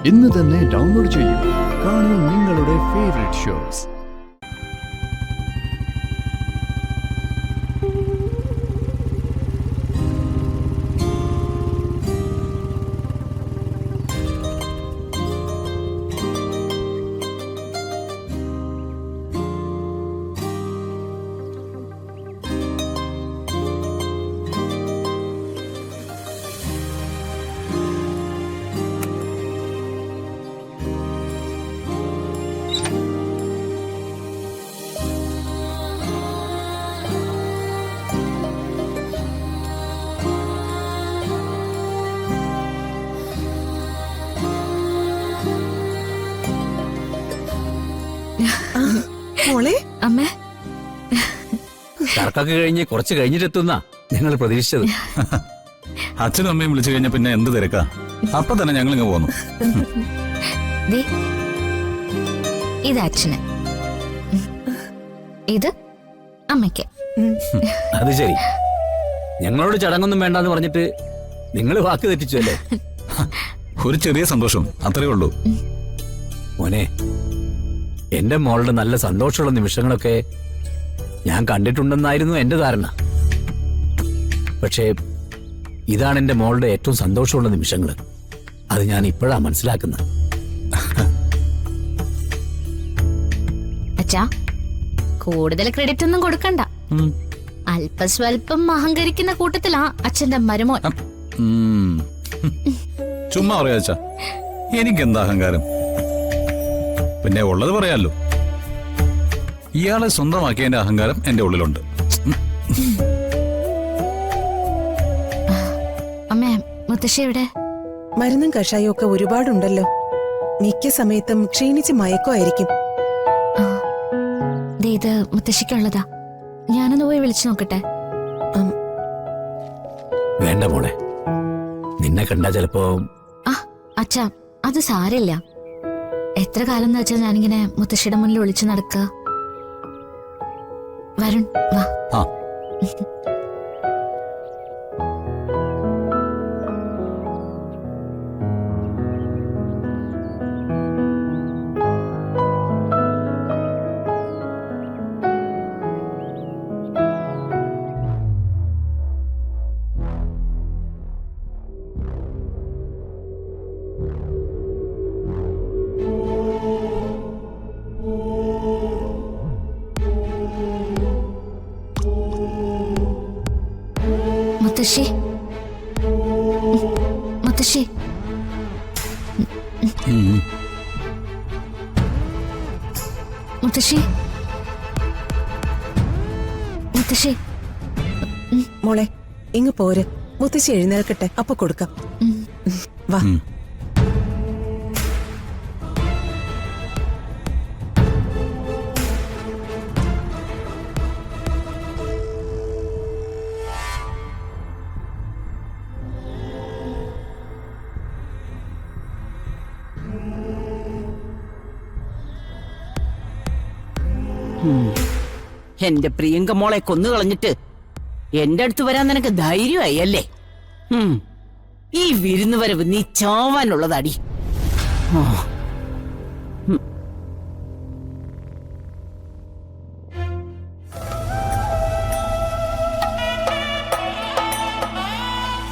ഇന്ന് തന്നെ ഡൗൺലോഡ് ചെയ്യൂ. കാണൂ നിങ്ങളുടെ ഫേവറേറ്റ് ഷോസ്. അമ്മേ, തർക്കൊക്കെ കഴിഞ്ഞ് കുറച്ച് കഴിഞ്ഞിട്ടെത്തുന്ന ഞങ്ങൾ പ്രതീക്ഷിച്ചത്. അച്ഛനും അമ്മയും വിളിച്ചു കഴിഞ്ഞ പിന്നെ എന്ത് തിരക്കാ, അപ്പൊ തന്നെ ഞങ്ങൾ ഇങ്ങ് പോന്നു. ഇത് അച്ഛന്, ഇത് അമ്മയ്ക്ക്. അത് ശരി, ഞങ്ങളോട് ചടങ്ങൊന്നും വേണ്ടെന്ന് പറഞ്ഞിട്ട് നിങ്ങൾ വാക്ക് തെറ്റിച്ചു അല്ലേ? ഒരു ചെറിയ സന്തോഷം, അത്രേ ഉള്ളൂ. മോനെ, എന്റെ മോളുടെ നല്ല സന്തോഷമുള്ള നിമിഷങ്ങളൊക്കെ ഞാൻ കണ്ടിട്ടുണ്ടെന്നായിരുന്നു എന്റെ ധാരണ. പക്ഷേ ഇതാണ് എന്റെ മോളുടെ ഏറ്റവും സന്തോഷമുള്ള നിമിഷങ്ങൾ. അത് ഞാൻ ഇപ്പോഴാ മനസ്സിലാക്കുന്നത്. അച്ഛാ, കൂടുതൽ ക്രെഡിറ്റ് ഒന്നും കൊടുക്കണ്ട. അല്പസ്വല്പം അഹങ്കരിക്കുന്ന കൂട്ടത്തിലാ അച്ഛന്റെ മരുമോൻ. ചുമ്മാ പറയാ അച്ഛാ, എനിക്കെന്താ അഹങ്കാരം? പിന്നെ ഉള്ളത് പറയാലോ. ഇയാളെ സ്വന്തമാക്കിയതിന്റെ അഹങ്കാരം എന്റെ ഉള്ളിലുണ്ട്. അമ്മേ, മുത്തശ്ശി എവിടെ? മരുന്നും കഷായവും ഒക്കെ ഒരുപാടുണ്ടല്ലോ. മിക്ക സമയത്തും ക്ഷീണിച്ച് മയക്കമായിരിക്കും. ഇത് മുത്തശ്ശിക്കുള്ളതാ. ഞാനൊന്ന് പോയി വിളിച്ചു നോക്കട്ടെ. വേണ്ട മോളെ, നിന്നെ കണ്ടാ ചിലപ്പോ. അച്ഛാ, അത് സാരമില്ല. എത്ര കാലം എന്ന് വെച്ചാൽ ഞാനിങ്ങനെ മുത്തശ്ശിയുടെ മുന്നിൽ ഒളിച്ചു നടക്കുക. വരുൺ, വാ. മുത്തശ്ശി, മുത്തശ്ശി, മുത്തശ്ശി, മുത്തശ്ശി. മോളെ, ഇങ്ങ് പോര്. മുത്തശ്ശി എഴുന്നേൽക്കട്ടെ, അപ്പൊ കൊടുക്കാം. വാ. എന്റെ പ്രിയങ്ക മോളെ കൊന്നുകളഞ്ഞിട്ട് എന്റെ അടുത്ത് വരാൻ നിനക്ക് ധൈര്യമായി അല്ലേ? ഈ വിരുന്ന് വരവ് നീ ചാവാനുള്ളതടി.